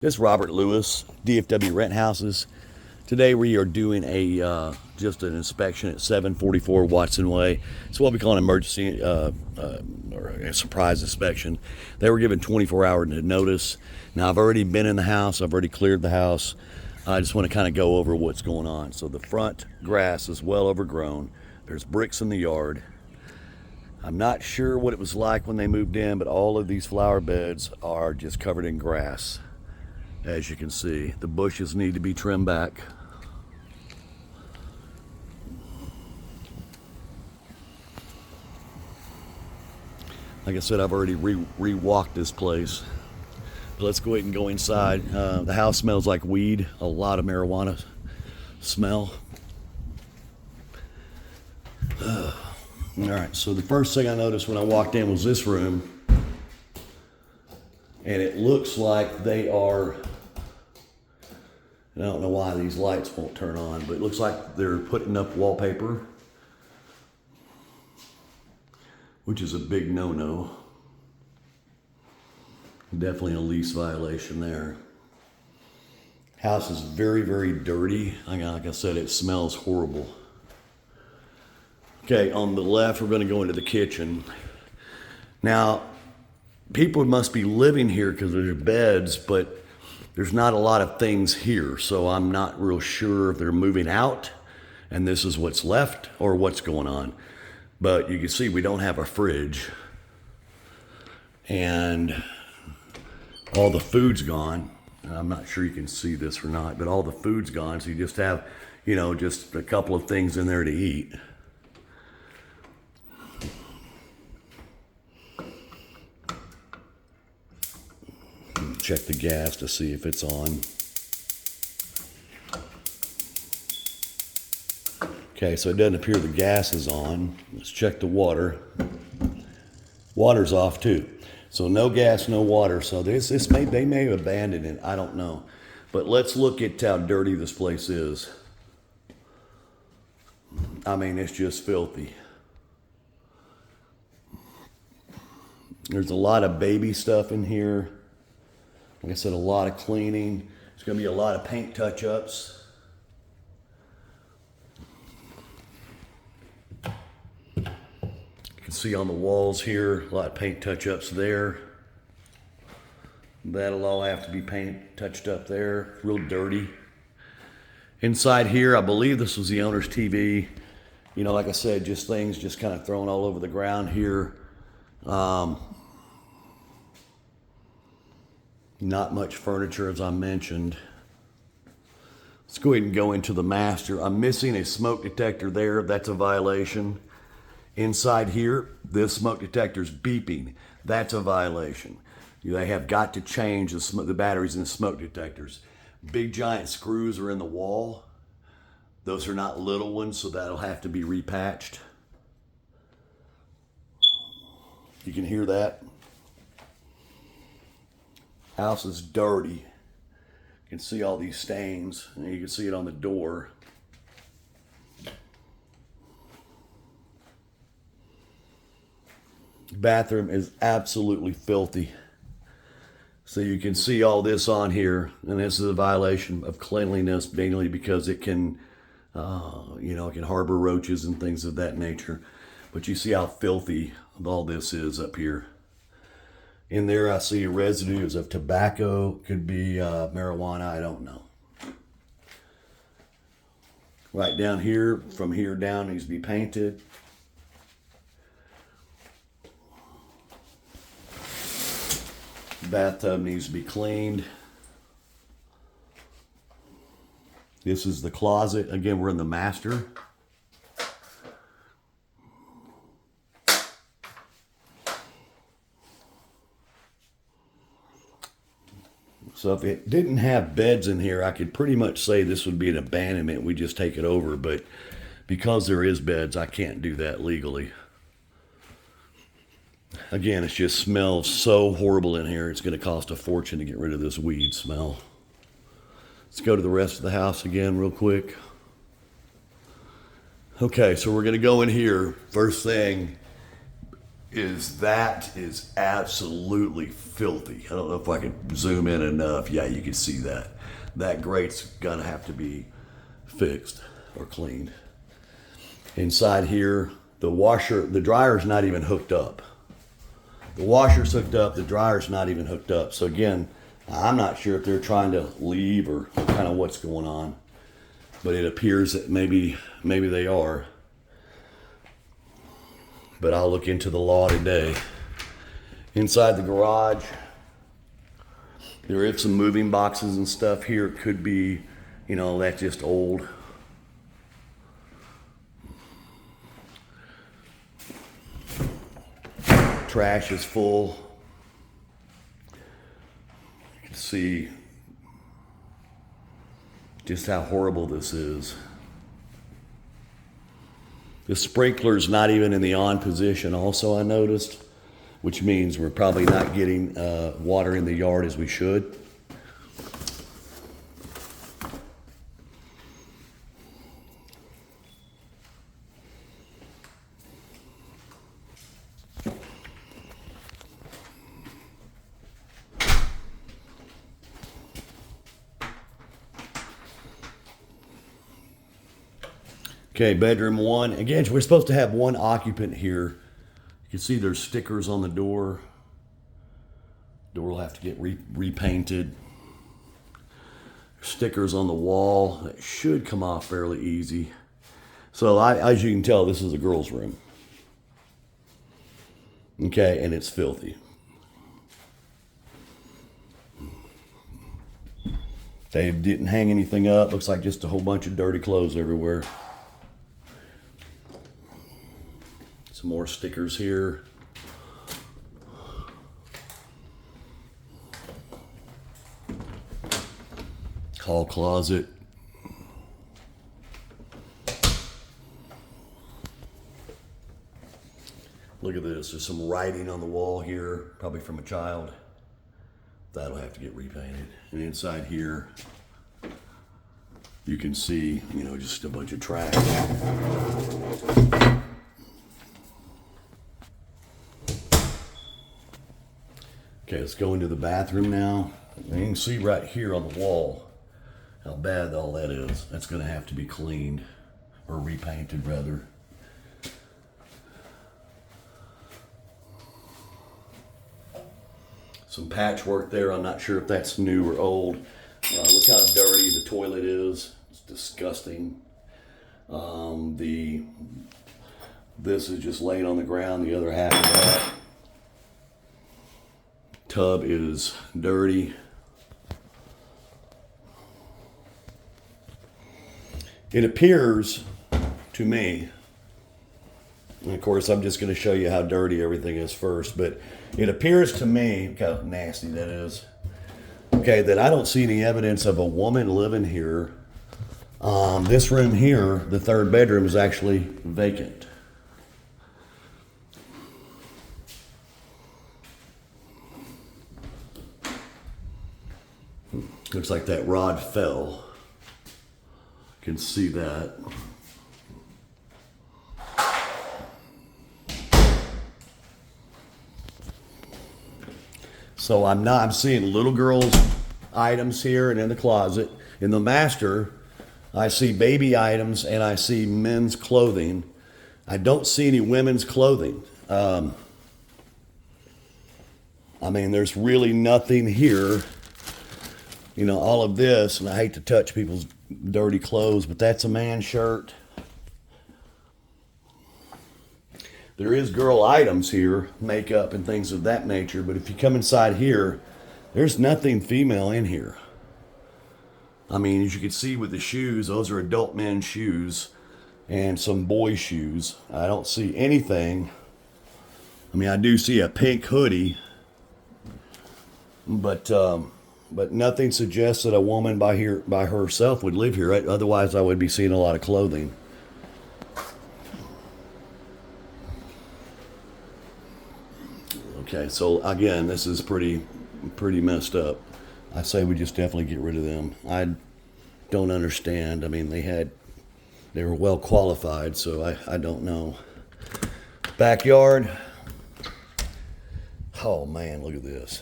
This is Robert Lewis, DFW Rent Houses. Today we are doing a just an inspection at 744 Watson Way. It's what we call an emergency or a surprise inspection. They were given 24-hour notice. Now I've already been in the house. I've already cleared the house. I just want to kind of go over what's going on. So the front grass is well overgrown. There's bricks in the yard. I'm not sure what it was like when they moved in, but all of these flower beds are just covered in grass. As you can see, the bushes need to be trimmed back. Like I said, I've already re-walked this place. But let's go ahead and go inside. The house smells like weed, a lot of marijuana smell. All right, so the first thing I noticed when I walked in was this room. And it looks like they are, I don't know why these lights won't turn on, but it looks like they're putting up wallpaper, which is a big no-no. Definitely a lease violation there. House is very, very dirty. Like I said, it smells horrible. Okay, on the left, we're going to go into the kitchen. Now, people must be living here because there's beds, but there's not a lot of things here. So I'm not real sure if they're moving out and this is what's left or what's going on. But you can see we don't have a fridge and all the food's gone. I'm not sure you can see this or not, but all the food's gone. So you just have, just a couple of things in there to eat. Check the gas to see if it's on. Okay, so it doesn't appear the gas is on. Let's check the water. Water's off too. So no gas, no water. So they may have abandoned it. I don't know. But let's look at how dirty this place is. I mean, it's just filthy. There's a lot of baby stuff in here. Like I said, a lot of cleaning. There's going to be a lot of paint touch-ups. You can see on the walls here, a lot of paint touch-ups there. That'll all have to be touched up there. Real dirty. Inside here, I believe this was the owner's TV. Like I said, just things just kind of thrown all over the ground here. Not much furniture, as I mentioned. Let's go ahead and go into the master. I'm missing a smoke detector there. That's a violation. Inside here, this smoke detector's beeping. That's a violation. They have got to change the batteries in the smoke detectors. Big giant screws are in the wall. Those are not little ones, so that'll have to be repatched. You can hear that. House is dirty. You can see all these stains, and you can see it on the door. Bathroom is absolutely filthy. So you can see all this on here, and this is a violation of cleanliness, mainly because it can, it can harbor roaches and things of that nature. But you see how filthy all this is up here. In there, I see residues of tobacco, could be marijuana, I don't know. Right down here, from here down, needs to be painted. Bathtub needs to be cleaned. This is the closet. Again, we're in the master. So if it didn't have beds in here, I could pretty much say this would be an abandonment. We just take it over. But because there is beds, I can't do that legally. Again, it just smells so horrible in here. It's going to cost a fortune to get rid of this weed smell. Let's go to the rest of the house again real quick. Okay, so we're going to go in here. First thing, is absolutely filthy. I don't know if I can zoom in enough. Yeah, you can see that. That grate's gonna have to be fixed or cleaned. Inside here, the dryer's not even hooked up. The washer's hooked up, the dryer's not even hooked up. So again, I'm not sure if they're trying to leave or kind of what's going on, but it appears that maybe they are. But I'll look into the law today. Inside the garage, there is some moving boxes and stuff here. It could be, that's just old. Trash is full. You can see just how horrible this is. The sprinkler's not even in the on position also, I noticed, which means we're probably not getting water in the yard as we should. Okay, bedroom one. Again, we're supposed to have one occupant here. You can see there's stickers on the door. Door will have to get repainted. Stickers on the wall that should come off fairly easy. So as you can tell, this is a girl's room. Okay, and it's filthy. They didn't hang anything up. Looks like just a whole bunch of dirty clothes everywhere. Some more stickers here. Hall closet. Look at this. There's some writing on the wall here, probably from a child. That'll have to get repainted. And inside here, you can see, just a bunch of trash. Okay, let's go into the bathroom now. And you can see right here on the wall how bad all that is. That's going to have to be cleaned, or repainted rather. Some patchwork there. I'm not sure if that's new or old. Look how dirty the toilet is. It's disgusting. This is just laying on the ground. The other half of that tub is dirty. It appears to me, and of course I'm just going to show you how dirty everything is first, but it appears to me, look how nasty that is, okay, that I don't see any evidence of a woman living here. This room here, the third bedroom, is actually vacant. Looks like that rod fell. You can see that. So I'm seeing little girls' items here and in the closet. In the master, I see baby items and I see men's clothing. I don't see any women's clothing. There's really nothing here. All of this, and I hate to touch people's dirty clothes, but that's a man's shirt. There is girl items here, makeup and things of that nature, but if you come inside here, there's nothing female in here. As you can see with the shoes, those are adult men's shoes and some boy shoes. I don't see anything. I do see a pink hoodie, but nothing suggests that a woman by herself would live here. Otherwise, I would be seeing a lot of clothing. Okay, so again, this is pretty messed up. I say we just definitely get rid of them. I don't understand. They were well qualified, so I don't know. Backyard. Oh man, look at this.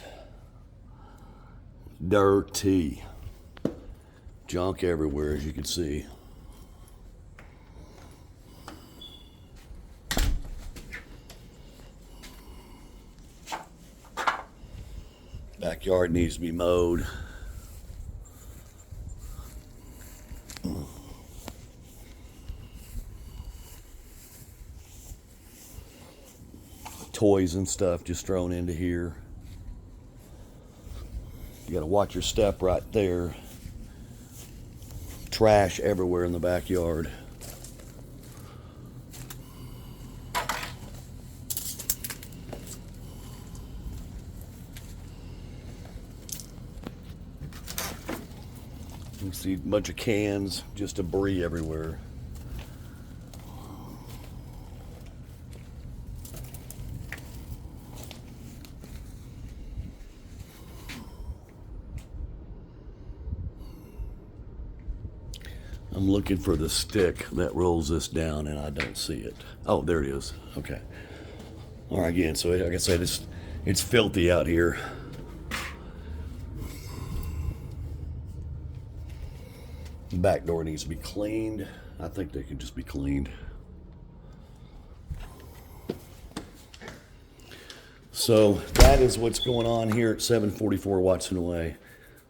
Dirty. Junk everywhere, as you can see. Backyard needs to be mowed. Toys and stuff just thrown into here. You got to watch your step right there. Trash everywhere in the backyard. You can see a bunch of cans, just debris everywhere. I'm looking for the stick that rolls this down and I don't see it. Oh, there it is. Okay. All right, again, so like I said, it's filthy out here. The back door needs to be cleaned. I think they could just be cleaned. So that is what's going on here at 744 Watson Way.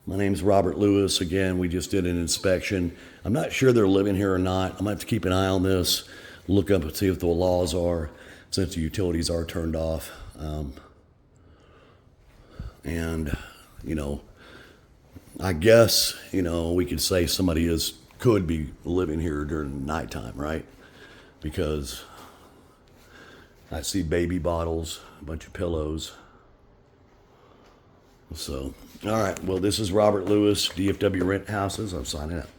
My name's Robert Lewis. Again, we just did an inspection. I'm not sure they're living here or not. I'm gonna have to keep an eye on this, look up and see what the laws are, since the utilities are turned off. And, you know, I guess, you know, we could say somebody could be living here during nighttime, right? Because I see baby bottles, a bunch of pillows. So, all right. Well, this is Robert Lewis, DFW Rent Houses. I'm signing out.